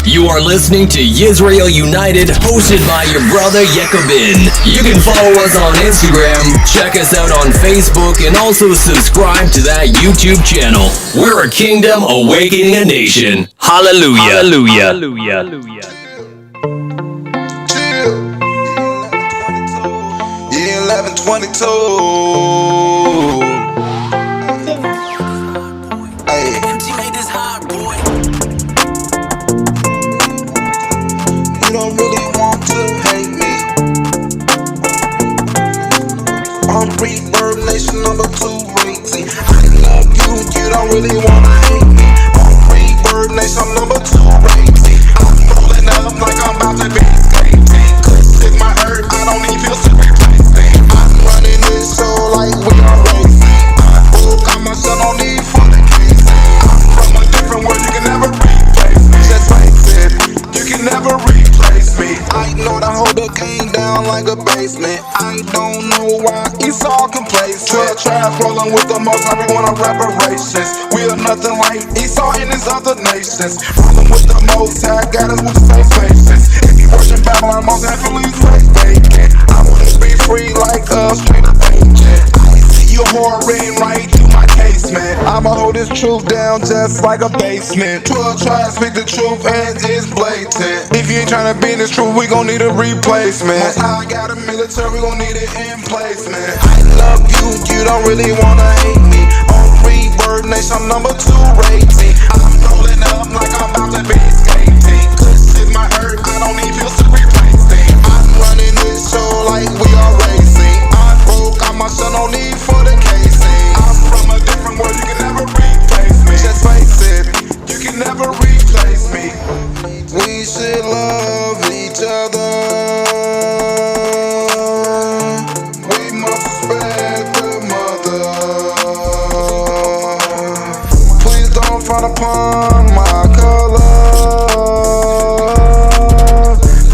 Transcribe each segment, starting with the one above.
You are listening to Yisrael United, hosted by your brother Yekobin. You can follow us on Instagram, check us out on Facebook, and also subscribe to that YouTube channel. We're a kingdom awakening a nation. Hallelujah. Hallelujah. Hallelujah. Hallelujah. Yeah, 1122. Hey. You don't really want to hate me. I'm Reverb Nation number 2 rating. I love you, you don't really wanna hate me. I'm Reverb Nation number 2 rating. I'm rolling up like I'm about to be skating. Cause it's my earth, I don't need pills to replace me. I'm running this show like we are racing. I got my son on need for the case. I'm from a different world, you can never replace me. Just face it, you can never replace me. I know to hold the game down like a basement. I don't know why Esau complacent. 12 tribes rolling with the most, everyone on reparations. We are nothing like Esau and his other nations. Rolling with the most, I got us with the same faces. If you worship Babylon, most definitely place vacant. I wanna be free like a straight up agent. I see you whoring right through my casement. I'ma hold this truth down just like a basement. 12 tribes speak the truth and it's blatant. If you ain't tryna be in this truth, we gon' need a replacement. Most I got a military, we gon' need it in placement. I love you, you don't really wanna hate me. On Reverb Nation number 2 rating. I'm rolling up like I'm about to be skating. Cause it's my earth, I don't need pills to replace it. I'm running this show like we are racing. I broke, got my son on need for the casing. I'm from a different world, you can never replace me. Just face it, you can never replace me. We should love each other. We must respect the mother. Please don't frown upon my color.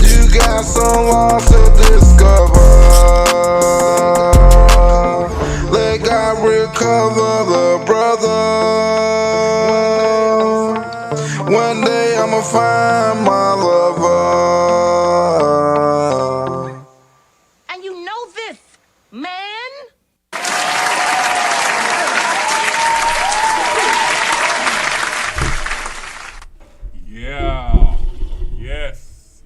You got some lost to discover. Let God recover the brother. One day I'ma find my lover. And you know this, man? Yeah. Yes.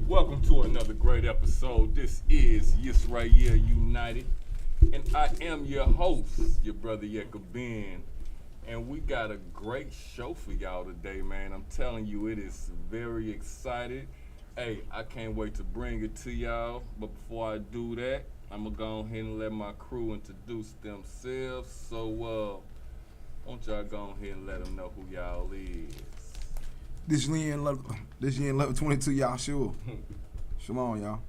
Welcome to another great episode. This is Yisrael United. And I am your host, your brother Yekobin. And we got a great show for y'all today, man. I'm telling you, it is very exciting. Hey, I can't wait to bring it to y'all. But before I do that, I'm going to go ahead and let my crew introduce themselves. So, why don't y'all go ahead and let them know who y'all is. This year in 1122, Jashua. Shalom, y'all.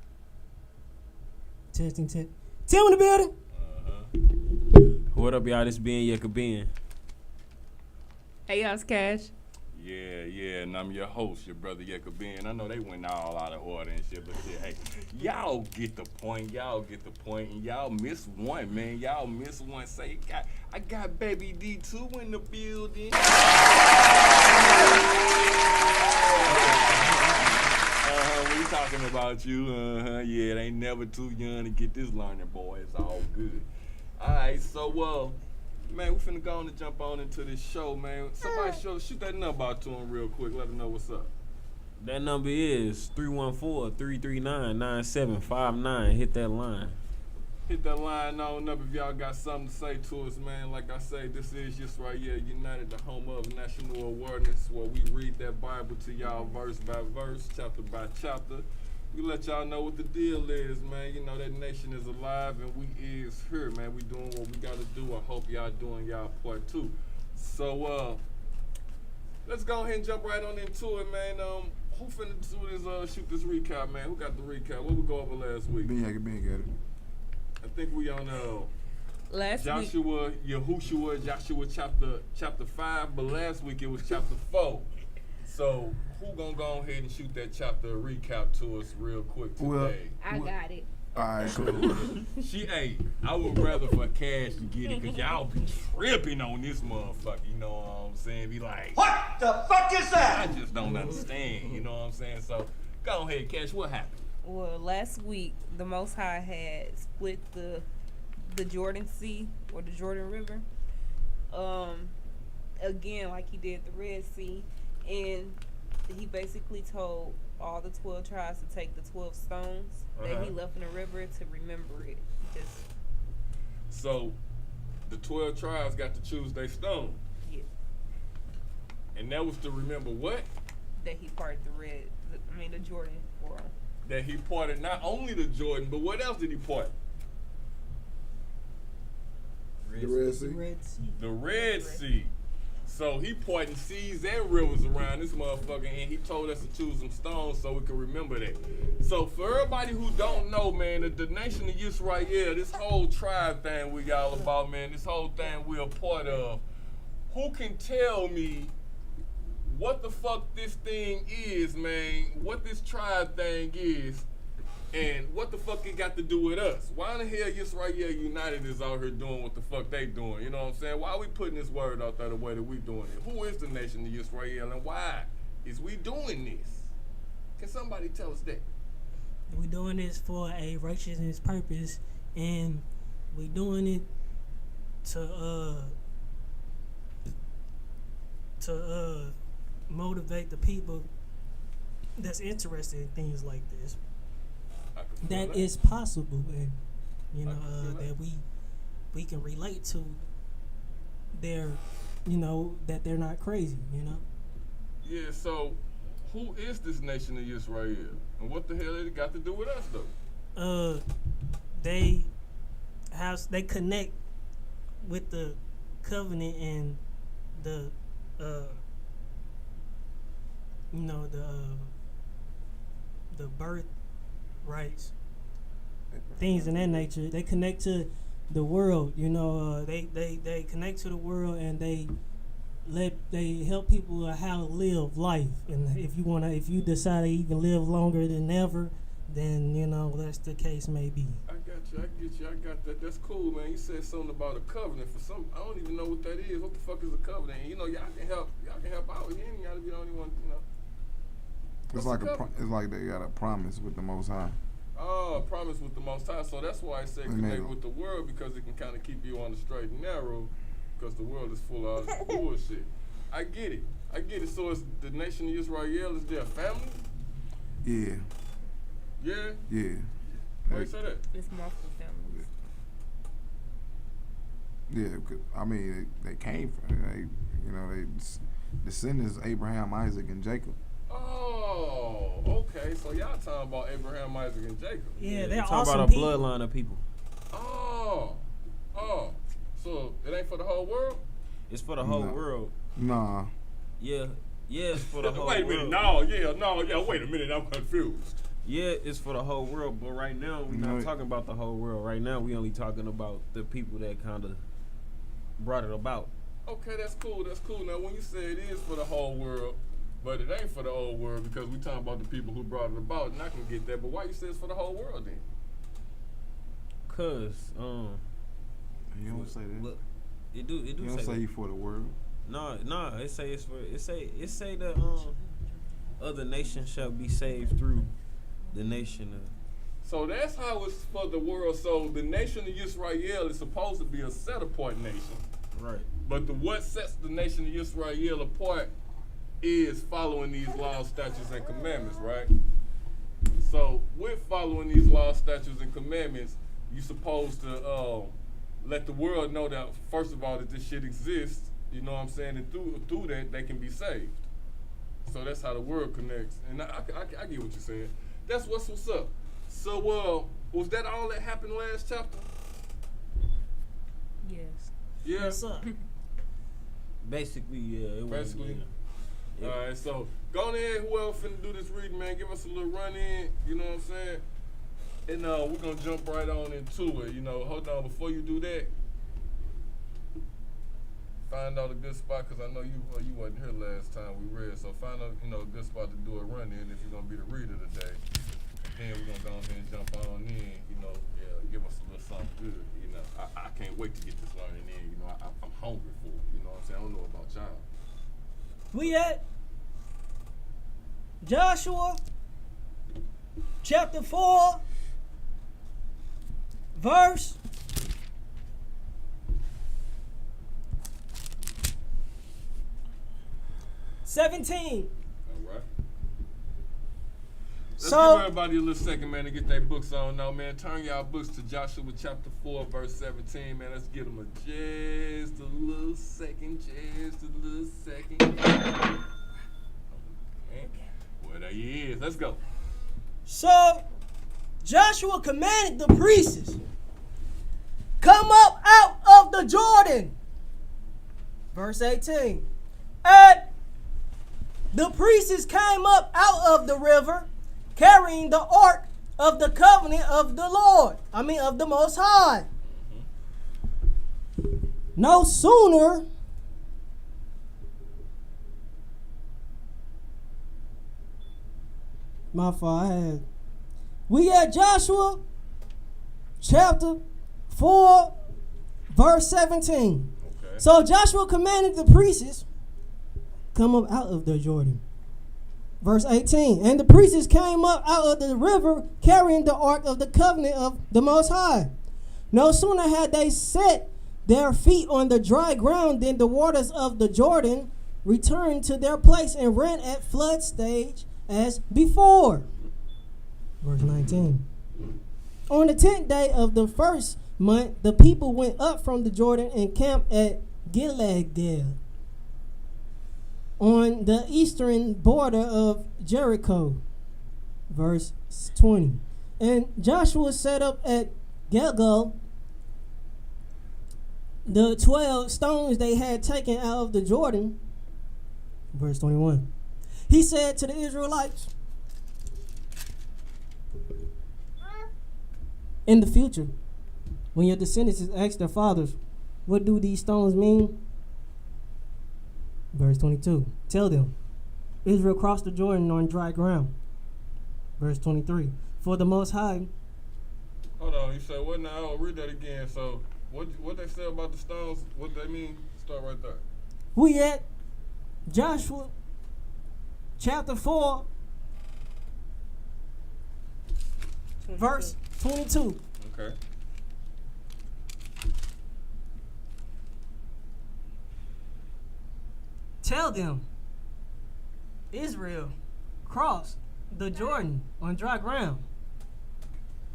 Testing. Tell me the building. What up, y'all? This being Yekobin. Hey, y'all, it's Cash. Yeah, and I'm your host, your brother Yekobin. I know they went all out of order and shit, but shit, hey, y'all get the point, and y'all miss one, man. Y'all miss one. Say, I got Baby D2 in the building. We talking about you, yeah, it ain't never too young to get this learning, boy. It's all good. All right, so, man, we finna go on and jump on into this show, man. Somebody shoot that number out to him real quick. Let him know what's up. That number is 314-339-9759. Hit that line. Hit that line on up if y'all got something to say to us, man. Like I say, this is Yisrael United, the home of national awareness, where we read that Bible to y'all verse by verse, chapter by chapter. We let y'all know what the deal is, man. You know that nation is alive and we is here, man. We doing what we gotta do. I hope y'all doing y'all part too. So let's go ahead and jump right on into it, man. Who finna do this shoot this recap, man? Who got the recap? What we go over last week? Ben got it. I think we on Last week. Joshua chapter 5, but last week it was chapter 4. So who gonna go ahead and shoot that chapter recap to us real quick today? I got it. Alright, cool. I would rather for Cash to get it, because y'all be tripping on this motherfucker, you know what I'm saying? Be like, what the fuck is that? I just don't understand, you know what I'm saying? So, go ahead, Cash, what happened? Well, last week, the Most High had split the Jordan Sea, or the Jordan River. Again, like he did the Red Sea. And he basically told all the 12 tribes to take the 12 stones that he left in the river to remember it. So, the 12 tribes got to choose their stone. Yeah. And that was to remember what? That he parted the Jordan world. That he parted not only the Jordan, but what else did he part? The Red Sea. The Red Sea. So he parting seas and rivers around this motherfucker, and he told us to choose some stones so we can remember that. So for everybody who don't know, man, the nation of Israel, this whole tribe thing we all about, man, this whole thing we're a part of. Who can tell me what the fuck this thing is, man? What this tribe thing is, and what the fuck it got to do with us? Why in the hell Israel United is out here doing what the fuck they doing? You know what I'm saying? Why are we putting this word out there the way that we doing it? Who is the nation of Israel, and why is we doing this? Can somebody tell us that? We doing this for a righteousness purpose, and we doing it to motivate the people that's interested in things like this. That is possible, and that we can relate to their, that they're not crazy, Yeah. So, who is this nation of Israel, and what the hell it got to do with us, though? They connect with the covenant and the the birth rights, things in that nature. They connect to the world, they connect to the world, and they help people how to live life. And if you decide to even live longer than ever, then that's the case may be. I get you. I got that. That's cool, man. You said something about a covenant. For some, I don't even know what that is. What the fuck is a covenant? And, y'all can help out. You ain't gotta be the only one. It's like they got a promise with the Most High. Oh, a promise with the Most High. So that's why I said connect with the world, because it can kind of keep you on the straight and narrow, because the world is full of all this bullshit. I get it. So it's the nation of Israel. Is their family? Yeah. Yeah? Yeah. Why you say that? It's multiple families. Yeah, I mean, they came from, they descendants of Abraham, Isaac, and Jacob. Oh, okay. So y'all talking about Abraham, Isaac, and Jacob. Yeah, they're talking awesome about a people. bloodline of people. Oh. So it ain't for the whole world? It's for the whole world. Nah. Yeah, it's for the whole Wait a world. minute. Wait a minute. I'm confused. Yeah, it's for the whole world, but right now we're not talking about the whole world. Right now we only talking about the people that kind of brought it about. Okay, that's cool. Now, when you say it is for the whole world, but it ain't for the old world, because we talking about the people who brought it about, and I can get that. But why you say it's for the whole world then? Cause You don't say that. Look, it do You don't say say that. you for the world. No, it say that other nations shall be saved through the nation of. So that's how it's for the world. So the nation of Israel is supposed to be a set apart nation. Right. But what sets the nation of Israel apart is following these laws, statutes, and commandments, right? So with following these laws, statutes, and commandments, you're supposed to let the world know that, first of all, that this shit exists, you know what I'm saying? And through that, they can be saved. So that's how the world connects. And I get what you're saying. That's what's up. So was that all that happened last chapter? Yes. Yeah. Yes, sir. Basically, yeah. It was, Basically. yeah. All right, so go ahead, whoever finna do this reading, man, give us a little run in, you know what I'm saying? And we're gonna jump right on into it, Hold on, before you do that, find out a good spot, because I know you wasn't here last time we read, so find out, a good spot to do a run in if you're gonna be the reader today. then we're gonna go ahead and jump on in. Give us a little something good. I can't wait to get this learning in. I'm hungry for it. You know what I'm saying? I don't know about y'all. We at Joshua chapter 4, verse 17. All right. Let's So- give everybody a little second, man, to get their books on now, man. Turn y'all books to Joshua chapter 4, verse 17, man. Let's give them just a little second. Well, there he is. Let's go. So Joshua commanded the priests, come up out of the Jordan. Verse 18. And the priests came up out of the river, carrying the ark of the covenant of the Lord. Of the Most High. No sooner we at Joshua chapter 4, verse 17. Okay. So Joshua commanded the priests come up out of the Jordan. Verse 18. And the priests came up out of the river, carrying the ark of the covenant of the Most High. No sooner had they set their feet on the dry ground than the waters of the Jordan returned to their place and ran at flood stage as before. Verse 19. On the 10th day of the first month, the people went up from the Jordan and camped at Gilgal, on the eastern border of Jericho. Verse 20. And Joshua set up at Gilgal the 12 stones they had taken out of the Jordan. Verse 21. He said to the Israelites, in the future, when your descendants ask their fathers, what do these stones mean? Verse 22. Tell them, Israel crossed the Jordan on dry ground. Verse 23. For the Most High. Hold on, you said what now? I'll read that again. So, what they say about the stones, what they mean? Start right there. We at Joshua chapter 4, 22. verse 22. Okay. Tell them, Israel crossed the Jordan on dry ground.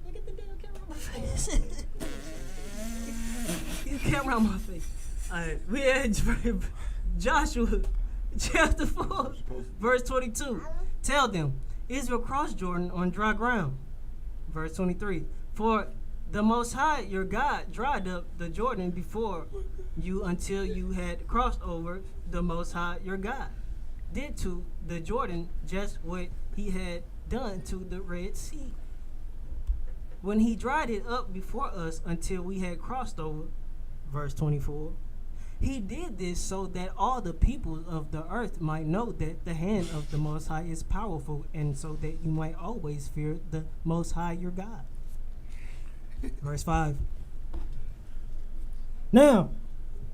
Look at the damn camera on my face. Get the camera on my face. Alright, we at Joshua chapter 4, verse 22. Tell them, Israel crossed Jordan on dry ground. Verse 23. For the Most High, your God, dried up the Jordan before you until you had crossed over. The Most High, your God, did to the Jordan just what he had done to the Red Sea, when he dried it up before us until we had crossed over. Verse 24. He did this so that all the peoples of the earth might know that the hand of the Most High is powerful, and so that you might always fear the Most High your God. Verse 5. Now,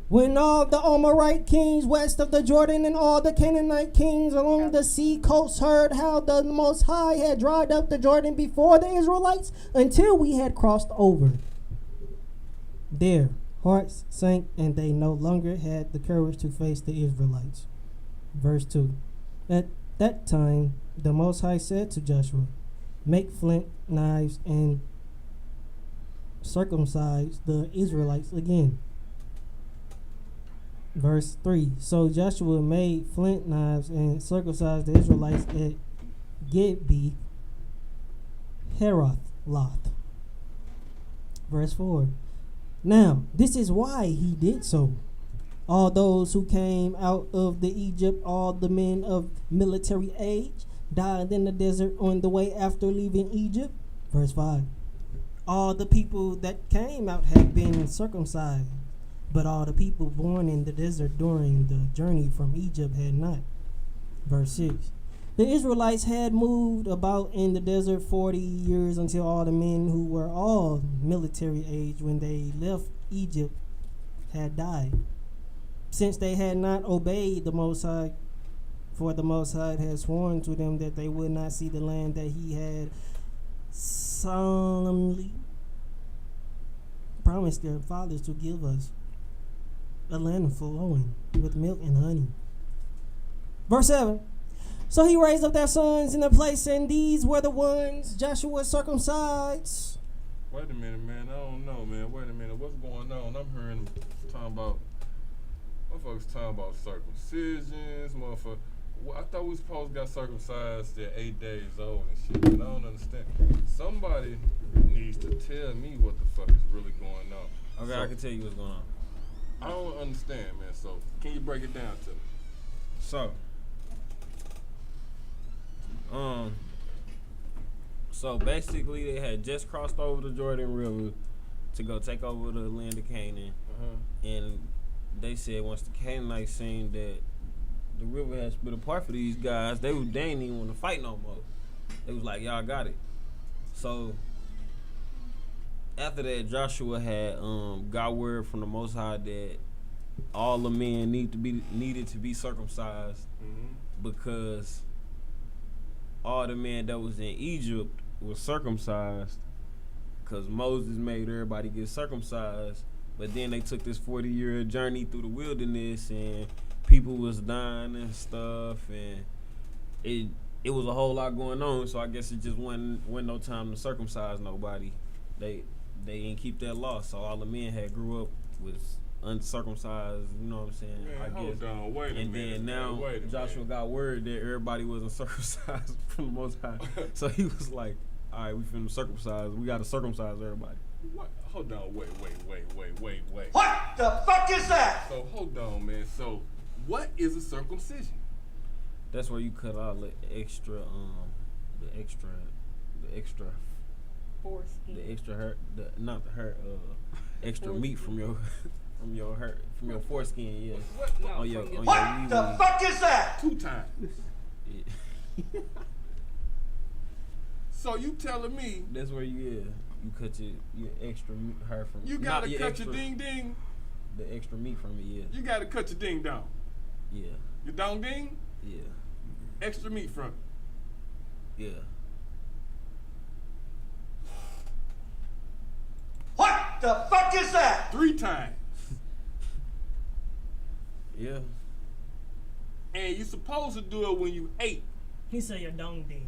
when all the Amorite kings west of the Jordan and all the Canaanite kings along the sea coast heard how the Most High had dried up the Jordan before the Israelites until we had crossed over, their hearts sank, and they no longer had the courage to face the Israelites. Verse 2. At that time, the Most High said to Joshua, make flint knives and circumcise the Israelites again. Verse 3. So Joshua made flint knives and circumcised the Israelites at Gibbe Heroth. Verse 4. Now, this is why he did so. All those who came out of the Egypt, all the men of military age, died in the desert on the way after leaving Egypt. Verse 5. All the people that came out had been circumcised, but all the people born in the desert during the journey from Egypt had not. Verse 6. The Israelites had moved about in the desert 40 years until all the men who were all military age when they left Egypt had died. Since they had not obeyed the Most High, for the Most High had sworn to them that they would not see the land that he had solemnly promised their fathers to give us, a land flowing with milk and honey. Verse 7. So he raised up their sons in the place, and these were the ones Joshua circumcised. Wait a minute, man. I don't know, man. Wait a minute. What's going on? I'm hearing talking about motherfuckers talking about circumcisions, motherfuckers. Well, I thought we supposed to got circumcised at 8 days old and shit, but I don't understand. Somebody needs to tell me what the fuck is really going on. Okay, So, I can tell you what's going on. I don't understand, man. So, can you break it down to me? So basically they had just crossed over the Jordan River to go take over the land of Canaan. And they said once the Canaanites seen that the river had split apart for these guys, they ain't even want to fight no more. They was like, y'all got it. So after that, Joshua had got word from the Most High that all the men needed to be circumcised because all the men that was in Egypt was circumcised because Moses made everybody get circumcised. But then they took this 40-year journey through the wilderness and people was dying and stuff, and it was a whole lot going on. So I guess it just wasn't no time to circumcise nobody. They didn't keep that law, so all the men had grew up with uncircumcised. You know what I'm saying? Man, I guess. hold on, wait a minute. And then now man, wait a Joshua minute. got word that everybody wasn't circumcised from the Most High, so he was like, "All right, we finna circumcise. We gotta circumcise everybody." What? Hold on, wait. What the fuck is that? So hold on, man. So what is a circumcision? That's where you cut out the extra Foreskin. the extra hurt, extra meat from your from your foreskin, yeah. What? On your What the fuck is that? 2 times. Yeah. So you telling me That's where you cut your extra meat hair from. you gotta cut your ding ding? The extra meat from it, yeah. You gotta cut your ding dong. Yeah. Your dong ding? Yeah. Extra meat from it. Yeah. What the fuck is that? 3 times. Yeah. And you supposed to do it when you 8. He said your dong ding.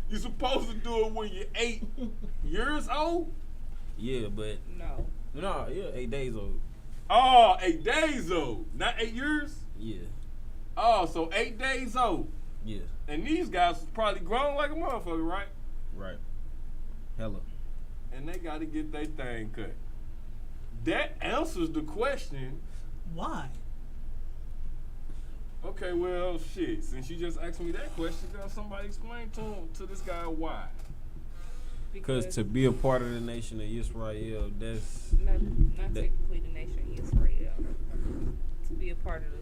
You supposed to do it when you're 8 years old? Yeah, but No. 8 days old. Oh, 8 days old. Not 8 years? Yeah. Oh, so 8 days old. Yeah. And these guys was probably grown like a motherfucker, right? Right. Hella. And they got to get their thing cut. That answers the question. Why? Okay, well, shit. Since you just asked me that question, can somebody explain to this guy why? Because to be a part of the nation of Israel, that's not technically the nation of Israel. To be a part of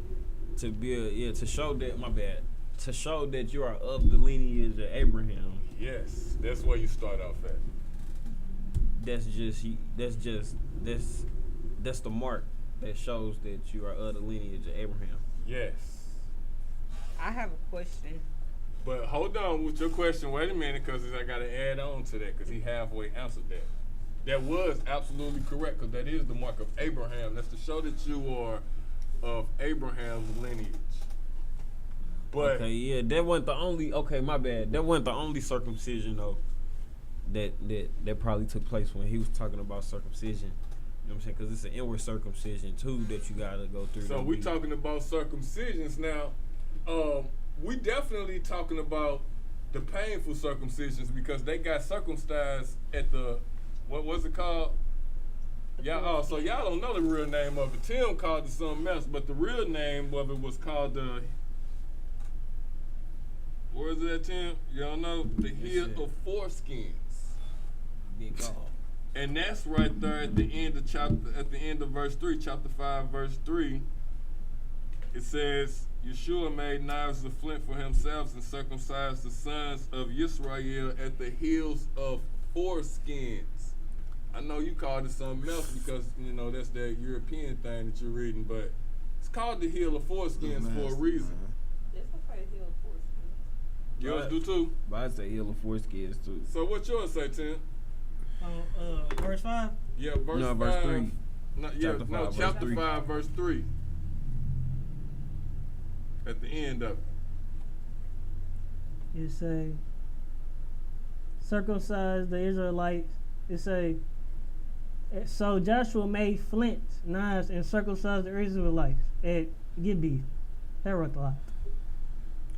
to show that to show that you are of the lineage of Abraham. Yes, that's where you start off at. That's the mark that shows that you are of the lineage of Abraham. Yes. I have a question. But hold on with your question. Wait a minute, because I got to add on to that, because he halfway answered that. That was absolutely correct, because that is the mark of Abraham. That's to show that you are of Abraham's lineage. But Okay, yeah, that wasn't the only. Okay, my bad. That wasn't the only circumcision though. That probably took place when he was talking about circumcision. You know what I'm saying? Because it's an inward circumcision too that you gotta go through. so we talking about circumcisions now. We definitely talking about the painful circumcisions, because they got circumcised at the, what was it called? Y'all, so y'all don't know the real name of it. Tim called it something else, but the real name of it was called the, where is it at, Tim? You don't know? The Hill of Foreskins. Big God. And that's right there at the end of verse 3, chapter 5, verse 3. It says, Yeshua made knives of flint for himself and circumcised the sons of Yisrael at the heels of foreskins. I know you called it something else because, you know, that's that European thing that you're reading, but it's called the heel of foreskins for a reason. That's okay, heel of foreskins. Yours do too? But I say heel of foreskins too. So what yours say, Tim? Verse 5? Yeah, verse 5. Verse 3. Chapter 5, verse 3. At the end of it. You say, circumcise the Israelites. It say, so Joshua made flint, knives, and circumcised the Israelites at Gibeah. That's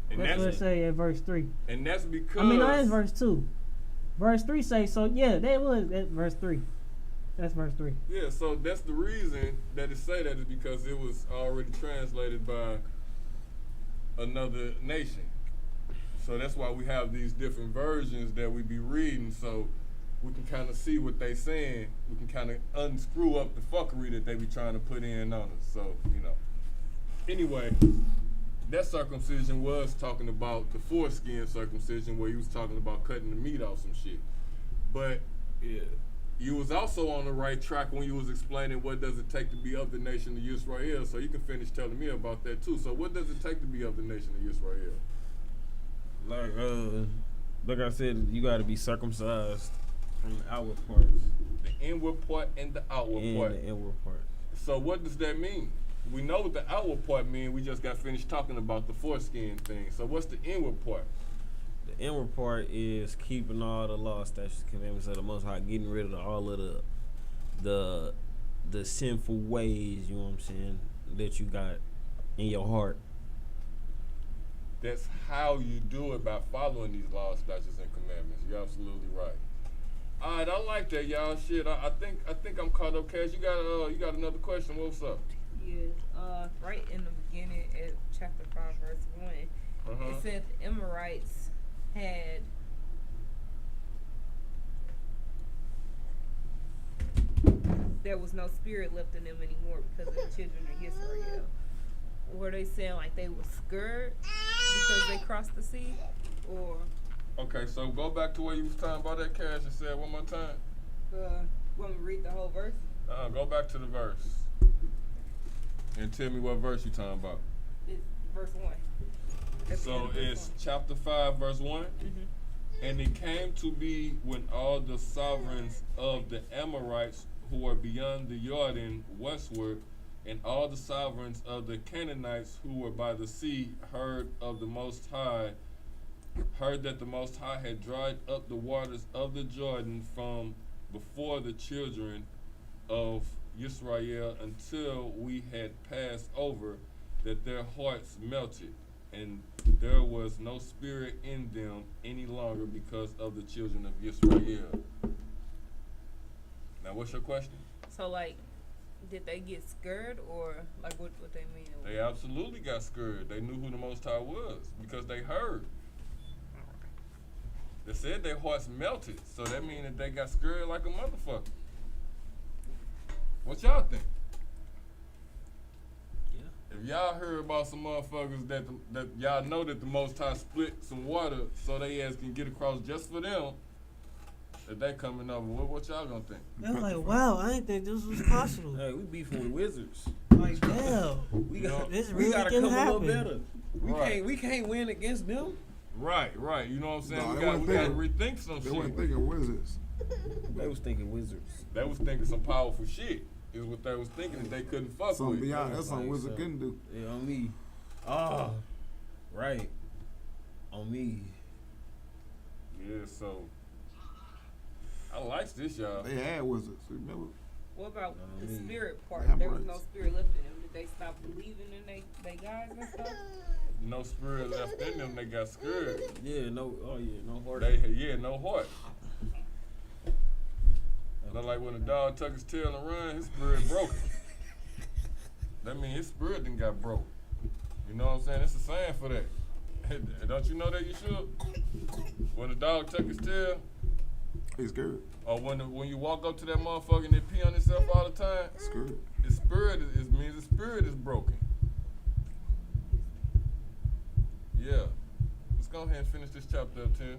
what it say at verse 3. And that's because... I mean, no, that's verse 2. Verse 3 say, so yeah, that was at verse 3. That's verse 3. Yeah, so that's the reason that it say that is because it was already translated by another nation. So that's why we have these different versions that we be reading, so we can kind of see what they saying. We can kind of unscrew up the fuckery that they be trying to put in on us. So, you know. Anyway, that circumcision was talking about the foreskin circumcision where he was talking about cutting the meat off some shit. But yeah, you was also on the right track when you was explaining what does it take to be of the nation of Israel. So you can finish telling me about that too. So what does it take to be of the nation of Israel? Like I said, you got to be circumcised from the outward parts. The inward part and the outward part. The inward part. So what does that mean? We know what the outward part means. We just got finished talking about the foreskin thing. So what's the inward part? The inward part is keeping all the law, statutes, commandments of the Most High, getting rid of all of the sinful ways, you know what I'm saying, that you got in your heart. That's how you do it, by following these laws, statutes, and commandments. You're absolutely right. All right, I like that, y'all. Shit, I think I'm caught up. Cash, you got another question? What's up? Yes. Right in the beginning at chapter 5, verse 1, it said the Amorites had there was no spirit left in them anymore because of the children of Israel. Were they saying like they were scared because they crossed the sea, or? Okay, so go back to where you was talking about that, Cash, and say it one more time. Want me to read the whole verse? Go back to the verse and tell me what verse you talking about. It's verse 1. So it's chapter 5, verse 1. And it came to be when all the sovereigns of the Amorites who were beyond the Jordan westward, and all the sovereigns of the Canaanites who were by the sea heard that the Most High had dried up the waters of the Jordan from before the children of Israel until we had passed over, that their hearts melted, and there was no spirit in them any longer because of the children of Israel. Now, what's your question? So, like, did they get scared, or like what they mean? They absolutely got scared. They knew who the Most High was because they heard. They said their hearts melted, so that means that they got scared like a motherfucker. What y'all think? Yeah. If y'all heard about some motherfuckers that y'all know that the Most High split some water so they ass can get across just for them, that they coming over, what y'all gonna think? They're like, wow, I didn't think this was possible. Hey, we beefing with wizards. Like, damn, We got this we really gotta can come happen. a little better. Right. We can't win against them. Right. You know what I'm saying? No, we they got to weren't rethink some They shit. weren't thinking wizards. They was thinking wizards. They was thinking some powerful shit. Is what they was thinking that they couldn't fuck Something with. beyond. That's something wizard couldn't do. Yeah, on me. Ah, right. On me. Yeah, so I like this, y'all. They had wizards. Remember? What about the me. spirit part? Yeah, There was right. no spirit left in them. Did they stop believing in they guys and stuff? No spirit left in them. They got scared. Yeah, no. Oh yeah, no heart. No heart. Look like when a dog tuck his tail and run, his spirit broken. That means his spirit done got broke. You know what I'm saying? It's a saying for that. Don't you know that you should? When a dog tuck his tail, He's scared. or when you walk up to that motherfucker and they pee on himself all the time, Scared. his spirit means his spirit is broken. go ahead and finish this chapter up, Tim.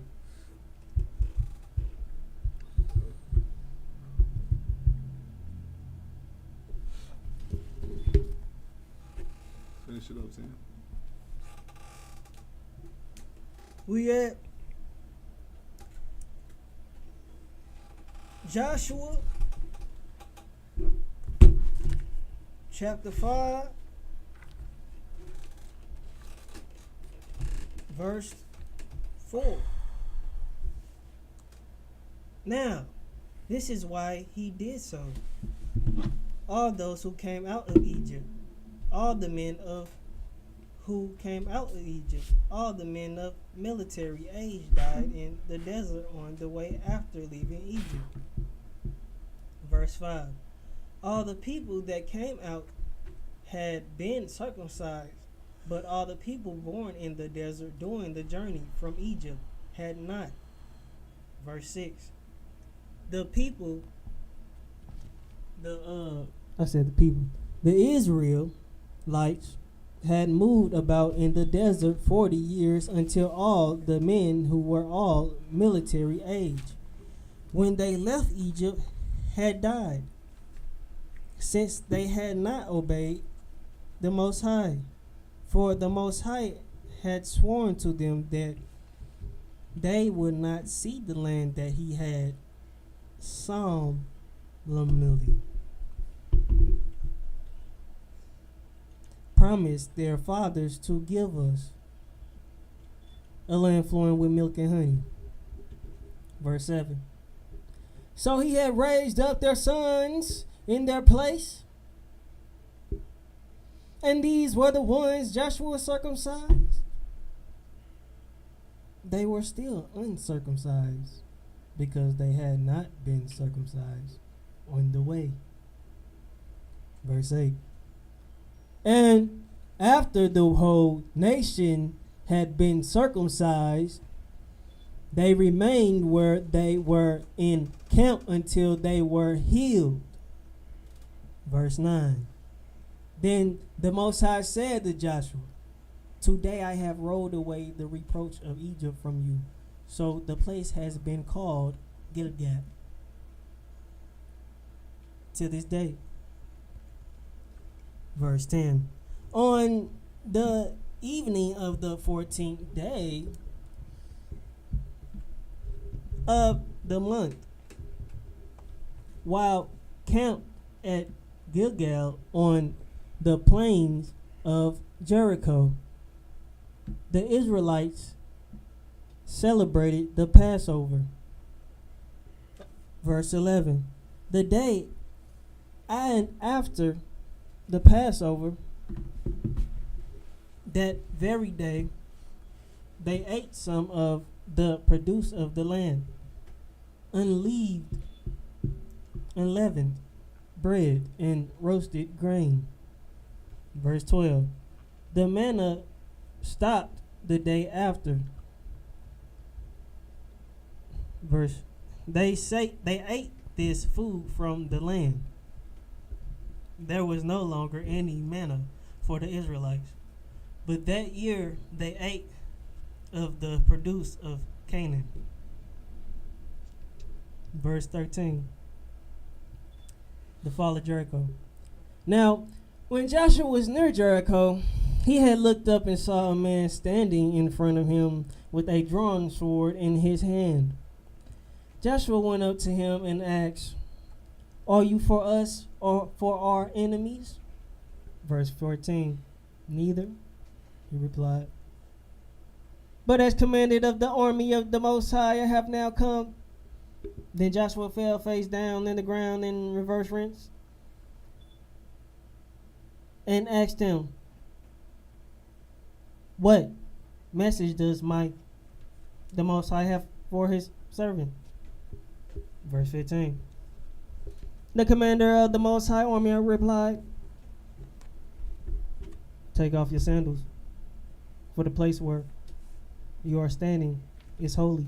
Finish it up, Tim. We at Joshua chapter 5 verse 4. Now, this is why he did so. All those who came out of Egypt, all the men who came out of Egypt, all the men of military age died in the desert on the way after leaving Egypt. Verse 5. All the people that came out had been circumcised, but all the people born in the desert during the journey from Egypt had not. Verse 6. The Israelites had moved about in the desert 40 years until all the men who were all military age, when they left Egypt, had died, since they had not obeyed the Most High. For the Most High had sworn to them that they would not see the land that he had solemnly promised their fathers to give us, a land flowing with milk and honey. Verse 7. So he had raised up their sons in their place, and these were the ones Joshua circumcised. They were still uncircumcised because they had not been circumcised on the way. Verse 8. And after the whole nation had been circumcised, they remained where they were in camp until they were healed. Verse 9. Then the Most High said to Joshua, today I have rolled away the reproach of Egypt from you. So the place has been called Gilgal to this day. Verse 10. On the evening of the 14th day of the month, while camped at Gilgal on the plains of Jericho, the Israelites celebrated the Passover. Verse 11. The day and after the Passover, that very day, they ate some of the produce of the land, unleavened bread and roasted grain. Verse 12. The manna stopped the day after. They ate this food from the land. There was no longer any manna for the Israelites, but that year they ate of the produce of Canaan. Verse 13. The fall of Jericho. Now, when Joshua was near Jericho, he had looked up and saw a man standing in front of him with a drawn sword in his hand. Joshua went up to him and asked, are you for us or for our enemies? Verse 14. Neither, he replied. But as commanded of the army of the Most High, I have now come. Then Joshua fell face down in the ground in reverence and asked him, what message does the Most High have for his servant? Verse 15. The commander of the Most High army replied, take off your sandals, for the place where you are standing is holy.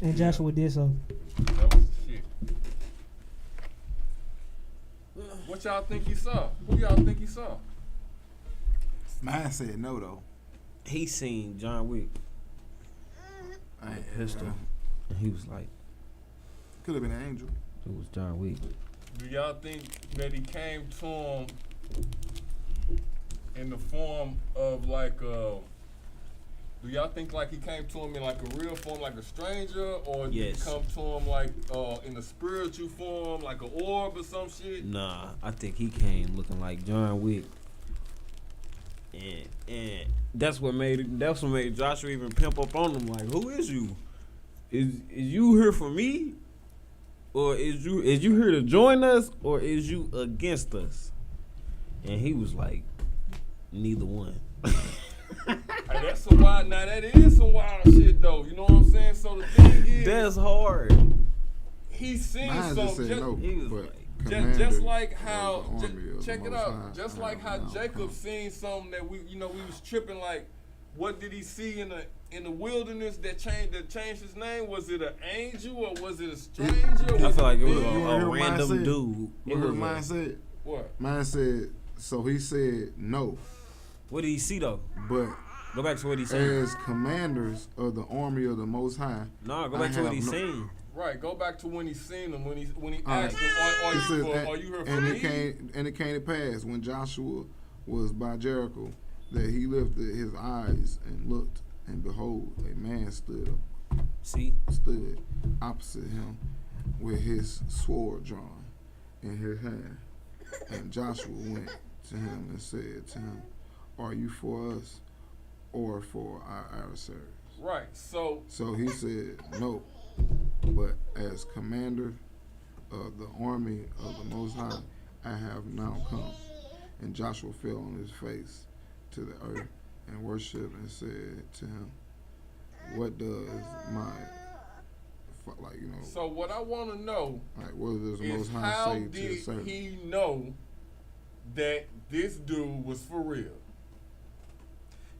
And Joshua did so. That was the shit. What y'all think he saw? Who y'all think he saw? Mine said no though. He seen John Wick. I ain't Pistol. And he was like, could have been an angel. it was John Wick. Do y'all think that he came to him in the form of like do y'all think like he came to him in like a real form, like a stranger, or did Yes. he come to him like in a spiritual form, like an orb or some shit? Nah, I think he came looking like John Wick. And that's what made Joshua even pimp up on him. Like, who is you? Is you here for me, or is you here to join us, or is you against us? And he was like, neither one. Hey, that's some wild. Now that is some wild shit though. You know what I'm saying? So the thing is, That's hard. he seen Mine some. just said no, he was but like- Just like of how, the army of the check it Most out. High, Just I like how have now Jacob come. seen something that we was tripping. Like, what did he see in the wilderness that changed his name? Was it an angel or was it a stranger? I feel like it was You wanna a hear what mine random said? dude. You It heard was what mine a, said? What? Mine said, so he said no, what did he see though? but Go back to what he said. as commanders of the army of the Most High, Nah, go I back to what he have no- seen. Right. Go back to when he seen him. When he All asked right. him, It says, "Are you here for and me?" it came to pass when Joshua was by Jericho that he lifted his eyes and looked, and behold, a man stood opposite him with his sword drawn in his hand. And Joshua went to him and said to him, "Are you for us or for our adversaries?" Right. So So he said, "No, but as commander of the army of the Most High, I have now come." And Joshua fell on his face to the earth and worshipped and said to him, "What does my, like, you know, so what I want to know like, what does the is Most High how say to his did servant?" he know that this dude was for real?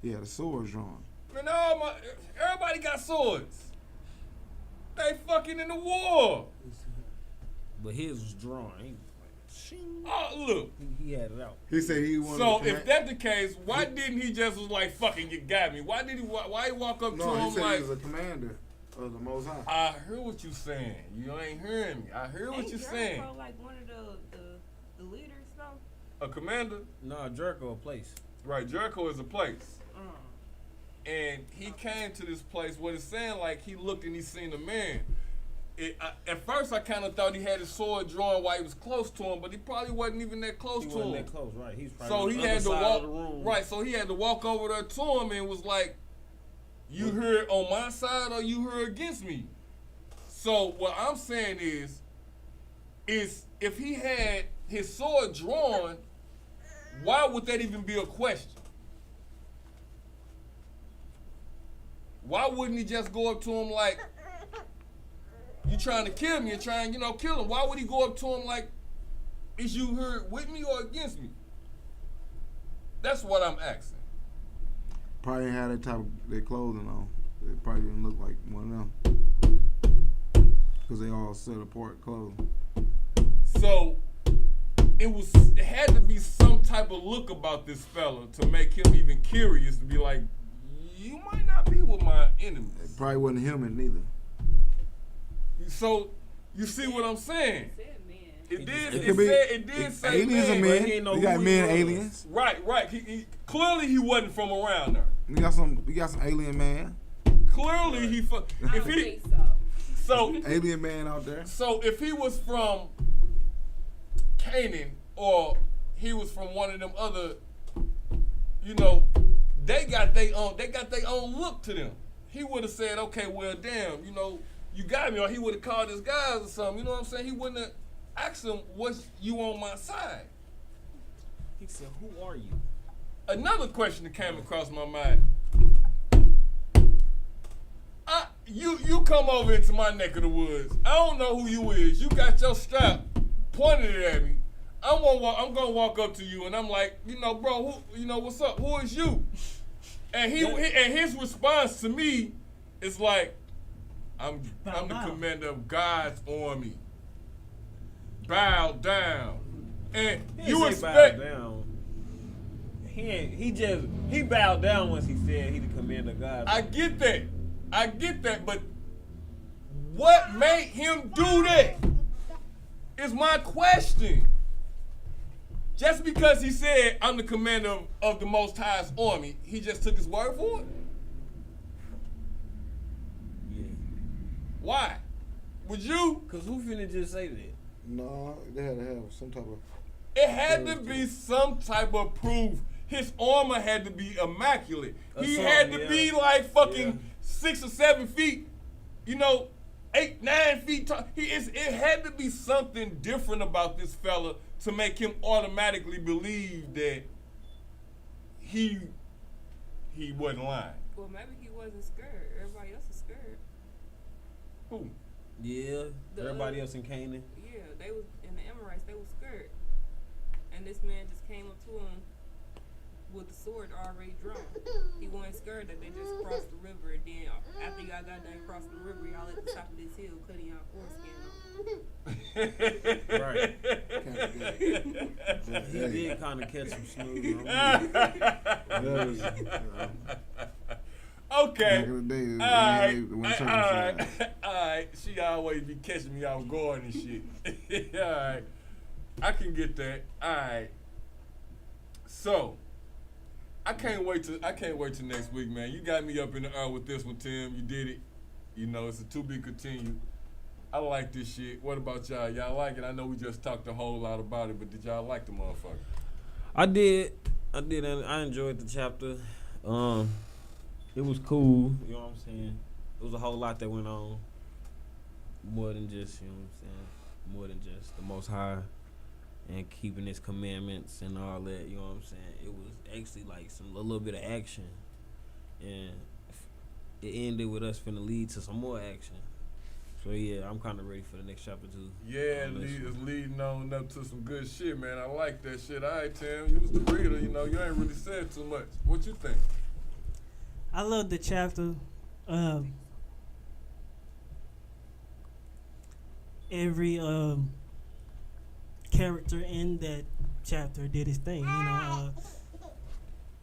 He had a sword drawn. Man, everybody got swords. They fucking in the war. But his was drawn. He was like, shing. Oh, look. He had it out. He said he wanted So to if that's the case, why didn't he just was like, "Fucking, you got me"? Why did he? Why he walk up to No, he him said like, he was a commander of the Most High. "I heard what you saying. You ain't hearing me. I heard what Ain't you Jericho saying." like one of the leaders though? A commander, Nah, Jericho a place. right? Jericho is a place, and he came to this place. What it's saying, like he looked and he seen a man. At first, I kind of thought he had his sword drawn while he was close to him, but he probably wasn't even that close He to wasn't him. that close, right? He's probably So on he the had other to side walk of the room. right. So he had to walk over there to him and was like, "You here on my side or you here against me?" So what I'm saying is if he had his sword drawn, why would that even be a question? Why wouldn't he just go up to him like, "You trying to kill me? You're trying, kill him." Why would he go up to him like, "Is you here with me or against me?" That's what I'm asking. Probably had that type of their clothing on. They probably didn't look like one of them. Because they all set apart clothing. So it had to be some type of look about this fella to make him even curious to be like, "You might not be with my enemies." It probably wasn't human neither. So you see what I'm saying? It could be- did say aliens man, are but men. he ain't know You got who he men was. aliens. Right. Clearly he wasn't from around there. We got some alien man. Clearly he I if don't he think so. so Alien man out there. So if he was from Canaan or he was from one of them other, they got their own look to them. He would have said, "Okay, well, damn, you got me," or he would have called his guys or something. You know what I'm saying? He wouldn't have asked him, "Was you on my side?" He said, "Who are you?" Another question that came across my mind. You come over into my neck of the woods. I don't know who you is. You got your strap pointed at me. I'm gonna walk up to you and I'm like, bro, what's up? Who is you? And and his response to me is like, I'm the commander of God's army. Bow down. And He you didn't say expect. bow down. He bowed down once he said he the commander of God. I get that, but what made him do that is my question. Just because he said, I'm the commander of the Most High's army, he just took his word for it? Yeah. Why? Would you? Cause who finna just say that? No, they had to have some type of. It had to be some type of proof. His armor had to be immaculate. He had to be like fucking 6 or 7 feet, 8, 9 feet tall. It had to be something different about this fella to make him automatically believe that he wasn't lying. Well, maybe he wasn't scared. Everybody else is scared. Who? Yeah. Everybody else in Canaan. Yeah, they was in the Amorites. They was scared, and this man just came up to him with the sword already drawn. He wasn't scared that they just crossed the river, and then after y'all got done crossing the river, y'all at the top of this hill cutting y'all foreskin off. Right. He did kind of catch some smooth. Okay. Back in the day, All right. She always be catching me off guard and shit. All right. I can get that. All right. So, I can't wait till next week, man. You got me up in the air with this one, Tim. You did it. It's a to be continued. I like this shit. What about y'all? Y'all like it? I know we just talked a whole lot about it, but did y'all like the motherfucker? I did. I enjoyed the chapter. It was cool. You know what I'm saying? It was a whole lot that went on. More than just, more than just the Most High and keeping His commandments and all that. You know what I'm saying? It was actually like a little bit of action, and it ended with us finna lead to some more action. So yeah, I'm kind of ready for the next chapter too. Yeah, it's leading on up to some good shit, man. I like that shit. All right, Tim, you was the reader. You ain't really said too much. What you think? I love the chapter. Every character in that chapter did his thing.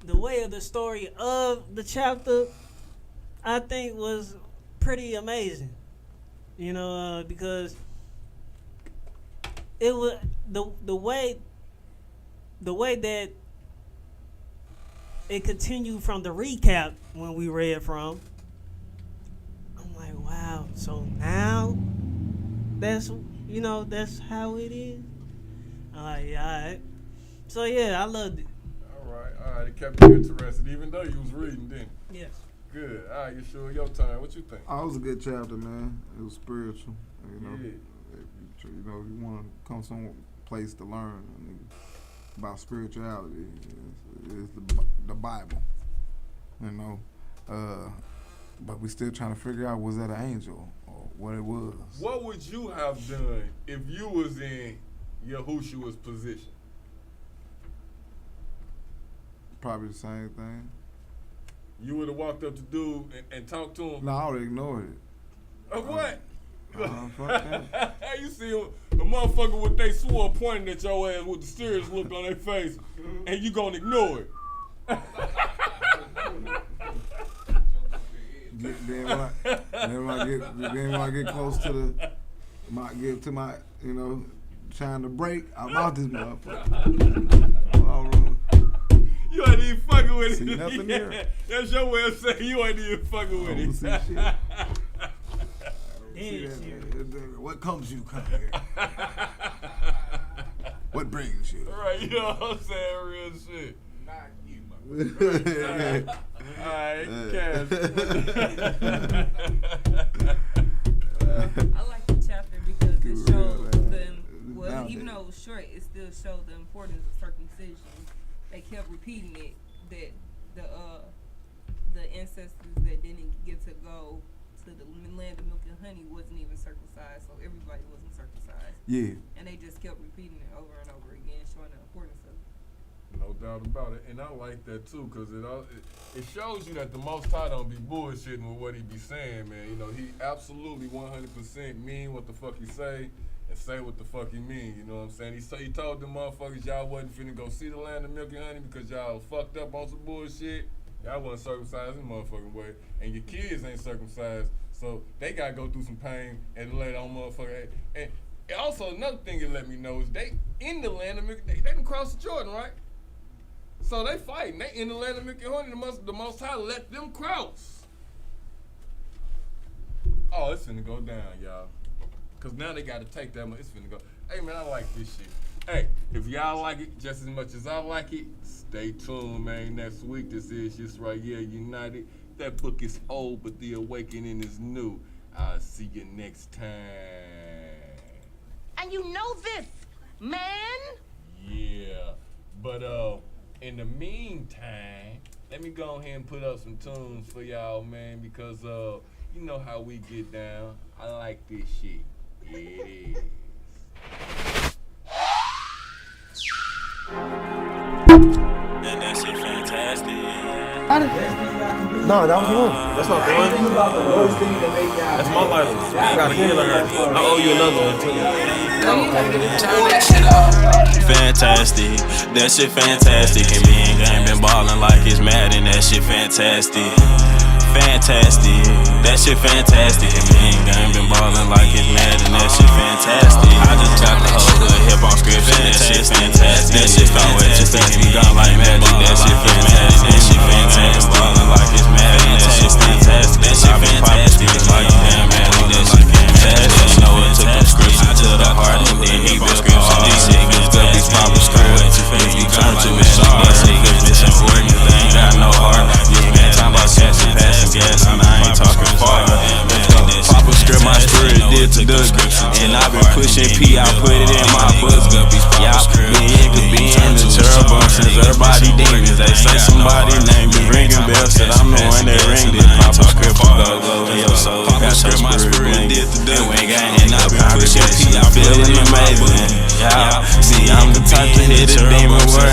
The way of the story of the chapter, I think, was pretty amazing. Because it was the way that it continued from the recap when we read from. I'm like, wow. So now that's how it is. All right. So yeah, I loved it. All right. It kept you interested, even though you was reading, didn't it? Yes. Good. All right, Yashua, your time. What you think? Oh, it was a good chapter, man. It was spiritual. Yeah. If you want to come some place to learn about spirituality, is the Bible. But we still trying to figure out, was that an angel or what it was. What would you have done if you was in Yahushua's position? Probably the same thing. You would have walked up to dude and talked to him? No, I would have ignored it. What? Fuck that. You see the motherfucker with they sword pointing at your ass with the serious look on their face, and you gonna ignore it. Then when I get close to my trying to break, I'm out this motherfucker. All wrong. You ain't even fucking with See it. nothing there. That's your way of saying you ain't even fucking with it. See shit. What comes you come here? What brings you? Right, you know what I'm saying? Real shit. Not you, Alright, Cass. I like the chapter because it showed them, even though it was short, it still showed the importance of circumcision. They kept repeating it, that the ancestors that didn't get to go to the land of milk and honey wasn't even circumcised, so everybody wasn't circumcised. Yeah. And they just kept repeating it over and over again, showing the importance of it. No doubt about it, and I like that too, cause it shows you that the Most High don't be bullshitting with what he be saying, man. He absolutely 100% mean what the fuck he say, and say what the fuck he mean, you know what I'm saying? He told them motherfuckers y'all wasn't finna go see the land of milk and honey because y'all fucked up on some bullshit. Y'all wasn't circumcised in motherfucking way, and your kids ain't circumcised, so they gotta go through some pain and lay on motherfucker. And also another thing it let me know is they in the land of milk, they didn't cross the Jordan, right? So they fighting, they in the land of milk and honey, the most high let them cross. Oh, it's finna go down, y'all. Cause now they gotta take that much, it's finna go. Hey man, I like this shit. Hey, if y'all like it just as much as I like it, stay tuned, man. Next week, this is Yisrael United. That book is old, but the awakening is new. I'll see you next time. And you know this, man. Yeah, but in the meantime, let me go ahead and put up some tunes for y'all, man, because you know how we get down. I like this shit. Yeah, it is. And that shit fantastic. No, that was one. That's not the one. That's my life. I gotta get her. I owe you another one too. Fantastic. That shit fantastic. And me and Gang been ballin' like it's mad, and that shit fantastic. Fantastic. That shit fantastic. And me and Gang been ballin' like it's mad, and that shit fantastic. I just got the whole hood hip on script, and that shit fantastic. That shit fantastic. And me gone like magic. That shit fantastic. That shit fantastic. Ballin' like it's mad, and that shit fantastic. That shit fantastic. Like damn man, that shit fantastic. You know it took them scripts to the heart, and then he built scripts on these shit. Cause these proper scripts, if you turn to a shark, that shit cause it's important. They ain't got no heart. You ain't got time about passing gas, and I ain't talking far. Papa script, my spirit did to Doug, and I've been pushing P, I put it in my book. Y'all could be in the turbo since everybody demons. They say somebody named me, ringing bells, said I'm the one that ringed it. Papa script will go in your soul. Got your spirit did to Doug, and I've been pushing P, I feeling amazing. Y'all see, I'm the type to hit a demon word.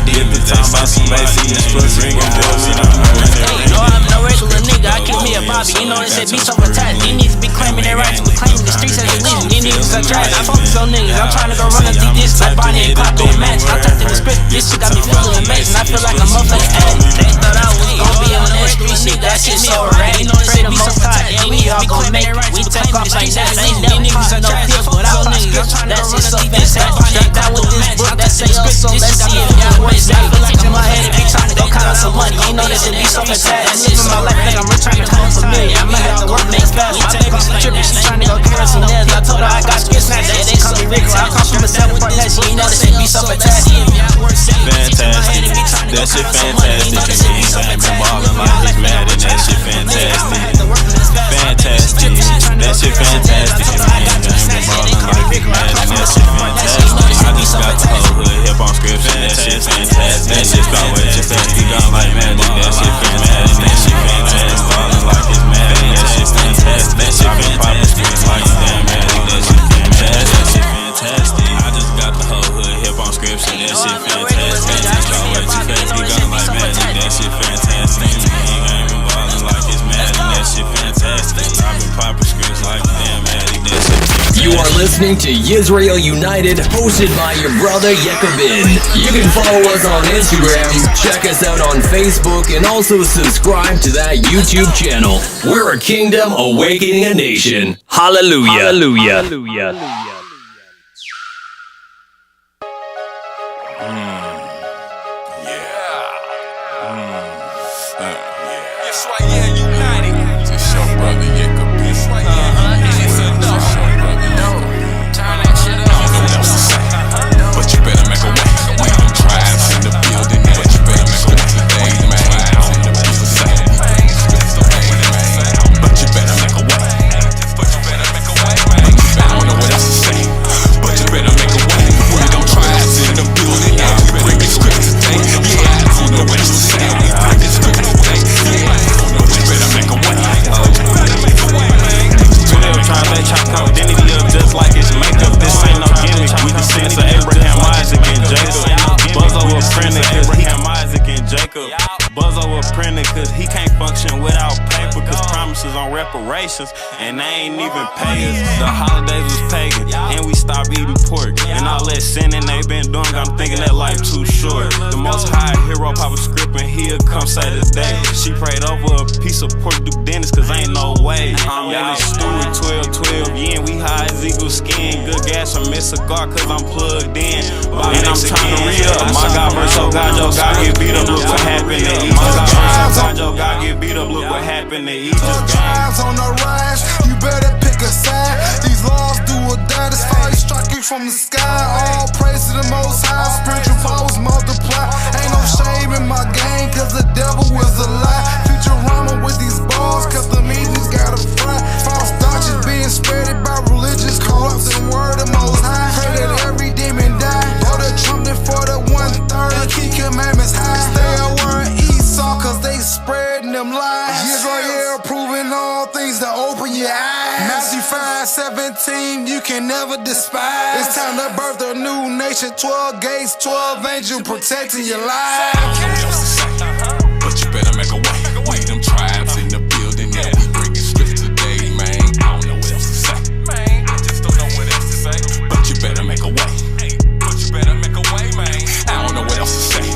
Get the time about some bass, see this pussy ringing bells, and I'm the one that ringed it. I'm no regular nigga, I keep me a Bobby. You know they say be so attached. These niggas be claiming their rights, but claiming the streets as illegal. These niggas are trash. I focus on niggas. I'm trying to go run up these discs like Bonnie and Clyde doing match. I typed in the script. This shit got me feeling amazing. I feel like a motherfucking addict. They thought I was gon' be on that street shit. That shit so erratic. Pray the most high, and we all gon' make it. We take off like that. Ain't never caught no pills, but I pop scripts. That shit so fantastic. Strapped down with this book that say us, so let's see if y'all works. I feel like I'm ahead and be trying to go count on some money. You know that shit be so fantastic. Living my life like I'm rich, trying to come familiar. I might have to work next fast. My baby's tripping, she trying to go get her some nails. I told her I got skits snatched. They call me Rico. I come from a 7 point that shit. You know that shit be so fantastic. Fantastic. That shit fantastic. And me and Sam been ballin' like it's mad, and that shit fantastic. Fantastic. That shit fantastic. And me and Sam been ballin' like it's mad, and that shit fantastic. I just got the whole hood hip on scripts, and that shit fantastic. That shit always just that you gone like magic. That shit fantastic. That shit fantastic. Ballin' like it's mad, and that shit fantastic. That shit been poppin' scripts like it's damn magic. That shit fantastic. That shit fantastic. I just got the whole hood hip on scripts, and that shit fantastic. That shit always just that you gone like magic. That shit fantastic. And me ain't been ballin' like it's mad, and that shit fantastic. I been poppin' scripts like damn magic. That shit fantastic. You are listening to Yisrael United, hosted by your brother Yekobin. You can follow us on Instagram, check us out on Facebook, and also subscribe to that YouTube channel. We're a kingdom awakening a nation. Hallelujah. Hallelujah. Hallelujah. Yisrael United. Just your brother Yekobin. But you better make a way. We them tribes in the building, but you better make a way today, man. But you better make a way. But you better make a way, man. I don't know what else to say. reparations, and they ain't even pay us. The holidays was pagan, and we stopped eating pork. And all that sinning they been doing, I'm thinking that life too short. The most high hero pop a script and he'll come say today. She prayed over a piece of pork through Dennis, cause ain't no way. I'm in the steward 12, yeah, we high as eagle skin. Good gas from Miss Cigar, cause I'm plugged in. And I'm trying to re-up. My God, verse, oh God, your God get beat up, look what happened to Egypt. My God, verse, oh God, your God get beat up, look what happened to Egypt. Times on the rise, you better pick a side. These laws do or die, this fire striking from the sky. All praise to the Most High, spiritual powers multiply. Ain't no shame in my game, cause the devil is a lie. Future rhyming with these balls, cause the meetings gotta fly. False doctrines being spreaded by religious corrupts and word of Most High. Pray that every demon die. Blow the trumpet for the 1/3 and keep commandments high. Stay aware of Esau, cause they spreading them lies. Israel proving all things to open your eyes. Matthew 5:17, you can never despise. It's time to birth a new nation. 12 gates, 12 angels protecting your life. But you better make a way. We them tribes in the building, yeah, we bringing strips today, man. I don't know what else to say, man. I just don't know what else to say. But you better make a way. But you better make a way, man. I don't know what else to say.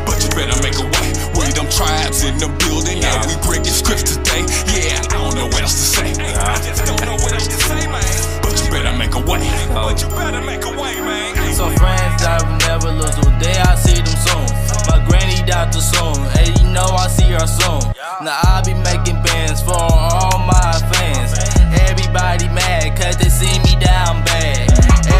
But you better make a way. We them tribes in the building, yeah, we bringing strips today. Yeah, I don't know what else to say. I just don't know what else to say, man. But you better make a way. But you better make a way, man. Some friends that will never lose. One day I see them soon. My granny died too soon. Hey, you know I see her soon. Now I be making bands for all my fans. Everybody mad cause they see me down bad.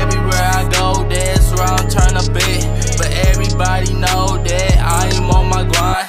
Everywhere I go, that's where I'm tryna be. But everybody know that I am on my grind.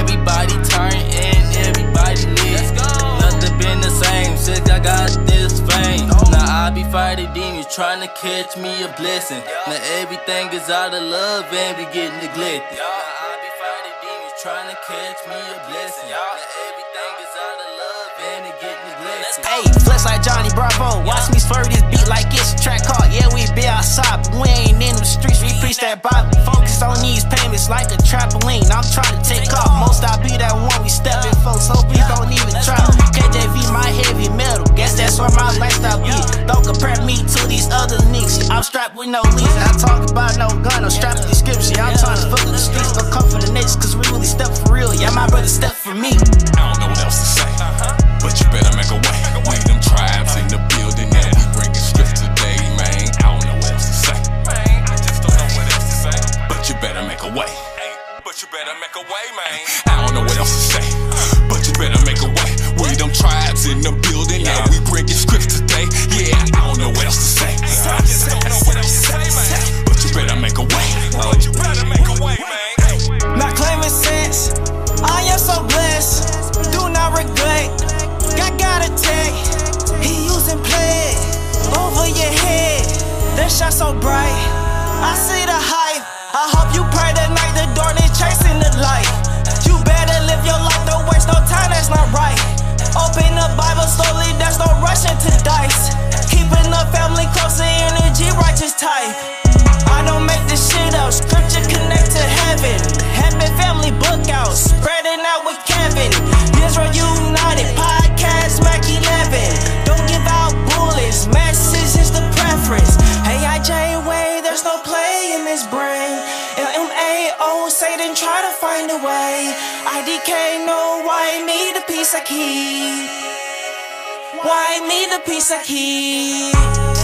Everybody turn and everybody leave. Nothing been the same since I got this fame. Now I be fighting demons trying to catch me a blessing. Now everything is out of love and we get neglected. Now I be fighting demons trying to catch me a blessing. Now everything is out of love and it get neglected. Hey, flex like Johnny Bravo. Watch me spur this beat like it's a track car. Yeah, we be outside, but we ain't in them streets. We preach that Bible. Focus on these payments like a trampoline. I'm trying to take off. Most I be that one we stepping for, so please don't even try. KJV, my heavy metal. Guess that's where my lifestyle be. Don't compare me to these other niggas. I'm strapped with no leash. I talk about no gun, I'm strapped with description. I'm trying to fuck with the streets. Don't come for the niggas, cause we really step for real. Yeah, my brother step for me. I don't know what else to say. But you better make a way. We them tribes in the building, yeah, we bringing strips today, man. I don't know what else to say, man. I just don't know what else to say. But you better make a way. But you better make a way, man. I don't know what else to say. But you better make a way. We them tribes in the building, yeah, we bringing strips today. Yeah, I don't know what else to say. I just don't know what else to say, man. But you better make a way. But you better make a way, man. Not claiming sense. I am so blessed. Do not regret. I got a tech. He using play over your head. That shot so bright. I see the hype. I hope you pray tonight. The darkness chasing the light. You better live your life. Don't waste no time. That's not right. Open the Bible slowly. There's no rushing to dice. Keeping the family close. The energy righteous type. I don't make this shit up. Scripture connect to heaven. Heaven family book out. Spreading out with Kevin. Israel United podcast Mac 11. Don't give out bullets. Message is the preference. AIJ way, there's no play in this brain. LMAO Satan try to find a way. IDK know why me the peace I keep. Why me the peace I keep.